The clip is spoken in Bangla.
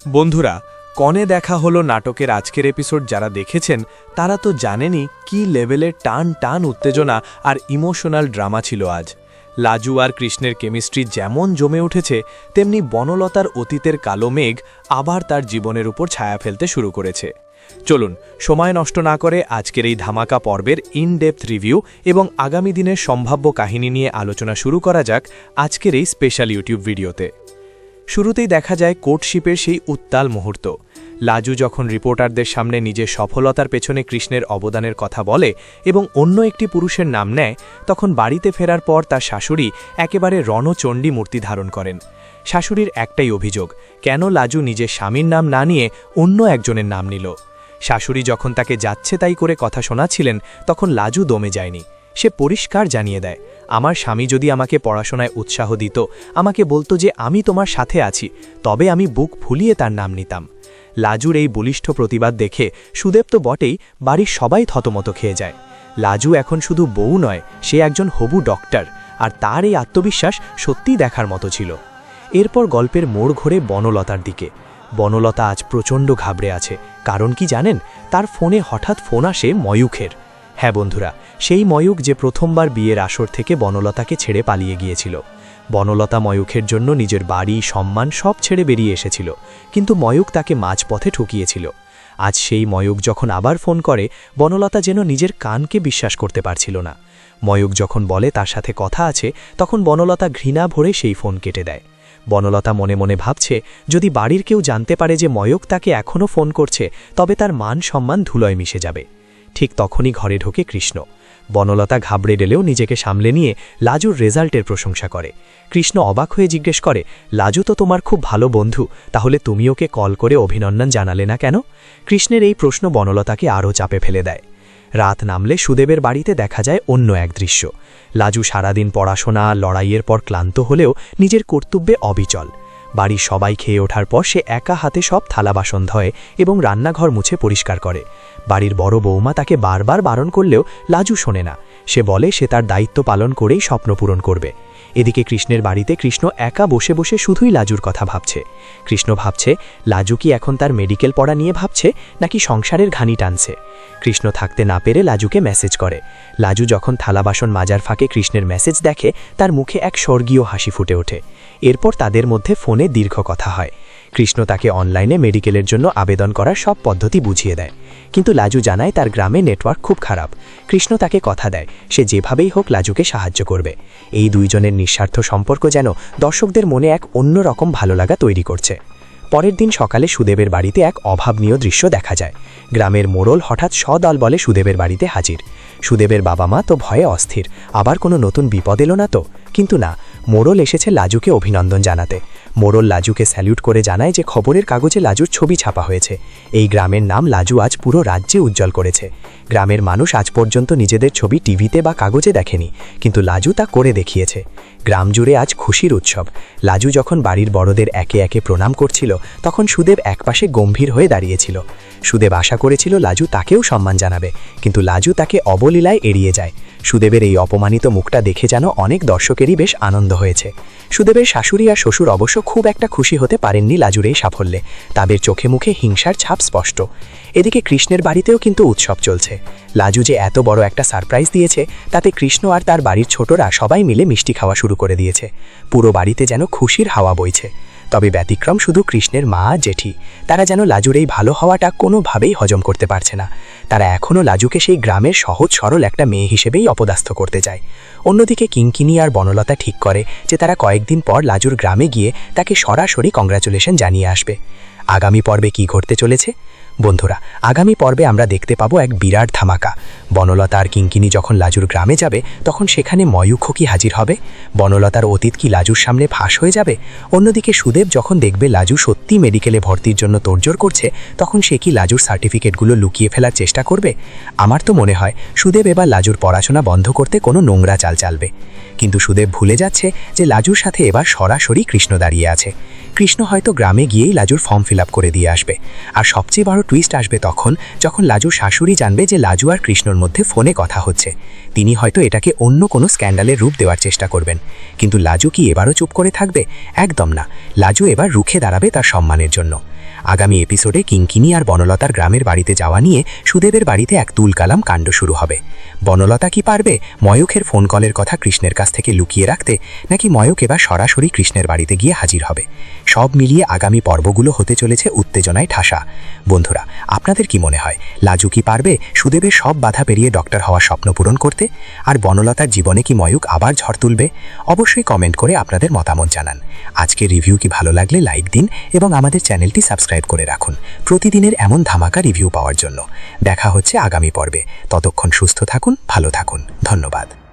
বন্ধুরা, কনে দেখা হলো নাটকের আজকের এপিসোড যারা দেখেছেন তারা তো জানেনই কি লেভেলের টান টান উত্তেজনা আর ইমোশনাল ড্রামা ছিল আজ। লাজু আর কৃষ্ণের কেমিস্ট্রি যেমন জমে উঠেছে, তেমনি বনলতার অতীতের কালো মেঘ আবার তার জীবনের উপর ছায়া ফেলতে শুরু করেছে। চলুন সময় নষ্ট না করে আজকের এই ধামাকা পর্বের ইনডেপথ রিভিউ এবং আগামী দিনের সম্ভাব্য কাহিনী নিয়ে আলোচনা শুরু করা যাক আজকের এই স্পেশাল ইউটিউব ভিডিওতে। শুরুতেই দেখা যায় কোর্টশিপের সেই উত্তাল মুহূর্ত। লাজু যখন রিপোর্টারদের সামনে নিজের সফলতার পেছনে কৃষ্ণের অবদানের কথা বলে এবং অন্য একটি পুরুষের নাম নেয়, তখন বাড়িতে ফেরার পর তার শাশুড়ি একেবারে রণচণ্ডী মূর্তি ধারণ করেন। শাশুড়ির একটাই অভিযোগ, কেন লাজু নিজের স্বামীর নাম না নিয়ে অন্য একজনের নাম নিল। শাশুড়ি যখন তাকে যাচ্ছে তাই করে কথা শোনাচ্ছিলেন, তখন লাজু দমে যায়নি। সে পরিষ্কার জানিয়ে দেয়, আমার স্বামী যদি আমাকে পড়াশোনায় উৎসাহ দিত, আমাকে বলতো যে আমি তোমার সাথে আছি, তবে আমি বুক ফুলিয়ে তার নাম নিতাম। লাজুর এই বলিষ্ঠ প্রতিবাদ দেখে সুদেব তো বটেই, বাড়ির সবাই থতমত খেয়ে যায়। লাজু এখন শুধু বউ নয়, সে একজন হবু ডক্টর, আর তার এই আত্মবিশ্বাস সত্যিই দেখার মতো ছিল। এরপর গল্পের মোড় ঘোরে বনলতার দিকে। বনলতা আজ প্রচণ্ড ঘাবড়ে আছে। কারণ কি জানেন? তার ফোনে হঠাৎ ফোন আসে ময়ূখের। হ্যাঁ বন্ধুরা, সেই ময়ূখ যে প্রথমবার বিয়ের আসর থেকে বনলতাকে ছেড়ে পালিয়ে গিয়েছিল। বনলতা ময়ূখের জন্য নিজের বাড়ি, সম্মান সব ছেড়ে বেরিয়ে এসেছিল, কিন্তু ময়ূখ তাকে মাঝপথে ঠকিয়েছিল। আজ সেই ময়ূখ যখন আবার ফোন করে, বনলতা যেন নিজের কানকে বিশ্বাস করতে পারছিল না। ময়ূখ যখন বলে তার সাথে কথা আছে, তখন বনলতা ঘৃণা ভরে সেই ফোন কেটে দেয়। বনলতা মনে মনে ভাবছে, যদি বাড়ির কেউ জানতে পারে যে ময়ূখ তাকে এখনও ফোন করছে, তবে তার মান সম্মান ধুলোয় মিশে যাবে। ঠিক তখনই ঘরে ঢোকে কৃষ্ণ। বনলতা ঘাবড়ে গেলেও নিজেকে সামলে নিয়ে লাজুর রেজাল্টের প্রশংসা করে। কৃষ্ণ অবাক হয়ে জিজ্ঞেস করে, লাজু তো তোমার খুব ভালো বন্ধু, তাহলে তুমি ওকে কল করে অভিনন্দন জানালে না কেন? কৃষ্ণের এই প্রশ্ন বনলতাকে আরও চাপে ফেলে দেয়। রাত নামলে সুদেবের বাড়িতে দেখা যায় অন্য এক দৃশ্য। লাজু সারাদিন পড়াশোনা লড়াইয়ের পর ক্লান্ত হলেও নিজের কর্তব্যে অবিচল। বাড়ির সবাই খেয়ে ওঠার পর সে একা হাতে সব থালা বাসন ধোয় এবং রান্নাঘর মুছে পরিষ্কার করে। বাড়ির বড় বৌমা তাকে বারবার বারণ করলেও লাজু শোনে না। সে বলে সে তার দায়িত্ব পালন করেই স্বপ্ন পূরণ করবে। এদিকে কৃষ্ণের বাড়িতে কৃষ্ণ একা বসে বসে শুধুই লাজুর কথা ভাবছে। কৃষ্ণ ভাবছে, লাজু কি এখন তার মেডিকেল পড়া নিয়ে ভাবছে, নাকি সংসারের ঘানি টানছে। কৃষ্ণ থাকতে না পেরে লাজুকে মেসেজ করে। লাজু যখন থালা বাসন মাজার ফাঁকে কৃষ্ণের মেসেজ দেখে, তার মুখে এক স্বর্গীয় হাসি ফুটে ওঠে। এরপর তাদের মধ্যে ফোনে দীর্ঘ কথা হয়। কৃষ্ণ তাকে অনলাইনে মেডিকেলের জন্য আবেদন করার সব পদ্ধতি বুঝিয়ে দেয়, কিন্তু লাজু জানায় তার গ্রামে নেটওয়ার্ক খুব খারাপ। কৃষ্ণ তাকে কথা দেয় সে যেভাবেই হোক লাজুকে সাহায্য করবে। এই দুইজনের নিঃস্বার্থ সম্পর্ক যেন দর্শকদের মনে এক অন্যরকম ভালো লাগা তৈরি করছে। পরের দিন সকালে সুদেবের বাড়িতে এক অভাবনীয় দৃশ্য দেখা যায়। গ্রামের মোড়ল হঠাৎ সদল বলে সুদেবের বাড়িতে হাজির। সুদেবের বাবা মা তো ভয়ে অস্থির, আবার কোনো নতুন বিপদ এলো না তো? কিন্তু না, মোড়ল এসেছে লাজুকে অভিনন্দন জানাতে। মোড়ল লাজুকে স্যালিউট করে জানায় যে খবরের কাগজে লাজুর ছবি ছাপা হয়েছে। এই গ্রামের নাম লাজু আজ পুরো রাজ্যে উজ্জ্বল করেছে। গ্রামের মানুষ আজ পর্যন্ত নিজেদের ছবি টিভিতে বা কাগজে দেখেনি, কিন্তু লাজু তা করে দেখিয়েছে। গ্রাম জুড়ে আজ খুশির উৎসব। লাজু যখন বাড়ির বড়দের একে একে প্রণাম করছিল, তখন সুদেব একপাশে গম্ভীর হয়ে দাঁড়িয়েছিল। সুদেব আশা করেছিল লাজু তাকেও সম্মান জানাবে, কিন্তু লাজু তাকে অবলীলায় এড়িয়ে যায়। সুদেবের এই অপমানিত মুখটা দেখে যেন অনেক দর্শকেরই বেশ আনন্দ হয়েছে। সুদেবের শাশুড়ি আর শ্বশুর অবশ্য খুব একটা খুশি হতে পারেননি লাজুর এই সাফল্যে। তাদের চোখে মুখে হিংসার ছাপ স্পষ্ট। এদিকে কৃষ্ণের বাড়িতেও কিন্তু উৎসব চলছে। লাজু যে এত বড় একটা সারপ্রাইজ দিয়েছে, তাতে কৃষ্ণ আর তার বাড়ির ছোটরা সবাই মিলে মিষ্টি খাওয়া শুরু করে দিয়েছে। পুরো বাড়িতে যেন খুশির হাওয়া বইছে। তবে ব্যতিক্রম শুধু কৃষ্ণের মা জেঠি। তারা যেন লাজুর এই ভালো হওয়াটা কোনোভাবেই হজম করতে পারছে না। তারা এখনও লাজুকে সেই গ্রামের সহজ সরল একটা মেয়ে হিসেবেই অপদাস্থ করতে চায়। অন্যদিকে কিঙ্কিনি আর বনলতা ঠিক করে যে তারা কয়েকদিন পর লাজুর গ্রামে গিয়ে তাকে সরাসরি কংগ্রাচুলেশন জানিয়ে আসবে। আগামী পর্বে কি ঘটতে চলেছে বন্ধুরা? আগামী পর্বে আমরা দেখতে পাবো এক বিরাট ধামাকা। বনলতা আর কিঙ্কিনি যখন লাজুর গ্রামে যাবে, তখন সেখানে ময়ূখ কি হাজির হবে? বনলতার অতীত কি লাজুর সামনে ফাঁস হয়ে যাবে? অন্যদিকে সুদেব যখন দেখবে লাজু সত্যি মেডিকেলে ভর্তির জন্য তোড়জোড় করছে, তখন সে কি লাজুর সার্টিফিকেটগুলো লুকিয়ে ফেলার চেষ্টা করবে? আমার তো মনে হয় সুদেব এবার লাজুর পড়াশোনা বন্ধ করতে কোনো নোংরা চাল চালবে। কিন্তু সুদেব ভুলে যাচ্ছে যে লাজুর সাথে এবার সরাসরি কৃষ্ণ দাঁড়িয়ে আছে। কৃষ্ণ হয়তো গ্রামে গিয়েই লাজুর ফর্ম ফিল আপ করে দিয়ে আসবে। আর সবচেয়ে বড় টুইস্ট আসবে তখন, যখন লাজুর শাশুড়ি জানবে যে লাজু আর কৃষ্ণর মধ্যে ফোনে কথা হচ্ছে। তিনি হয়তো এটাকে অন্য কোনো স্ক্যান্ডালের রূপ দেওয়ার চেষ্টা করবেন। কিন্তু লাজু কি এবারও চুপ করে থাকবে? একদম না। লাজু এবার রুখে দাঁড়াবে তার সম্মানের জন্য। আগামী এপিসোডে কিঙ্কিনি আর বনলতার গ্রামের বাড়িতে যাওয়া নিয়ে সুদেবের বাড়িতে এক তুলকালাম কাণ্ড শুরু হবে। বনলতা কি পারবে ময়ূখের ফোন কলের কথা কৃষ্ণের কাছ থেকে লুকিয়ে রাখতে, নাকি ময়ূখ এবার সরাসরি কৃষ্ণের বাড়িতে গিয়ে হাজির হবে? সব মিলিয়ে আগামী পর্বগুলো হতে চলেছে উত্তেজনায় ঠাসা। বন্ধুরা, আপনাদের কি মনে হয় লাজু কি পারবে সুদেবের সব বাধা পেরিয়ে ডক্টর হওয়ার স্বপ্ন পূরণ করতে? আর বনলতার জীবনে কি ময়ূখ আবার ঝড় তুলবে? অবশ্যই কমেন্ট করে আপনাদের মতামত জানান। আজকের রিভিউ কি ভালো লাগলে লাইক দিন এবং আমাদের চ্যানেলটি সাবস্ক্রাইব করে রাখুন প্রতিদিনের এমন ধামাকা রিভিউ পাওয়ার জন্য। দেখা হচ্ছে আগামী পর্বে। ততক্ষণ সুস্থ থাকুন, ভালো থাকুন। ধন্যবাদ।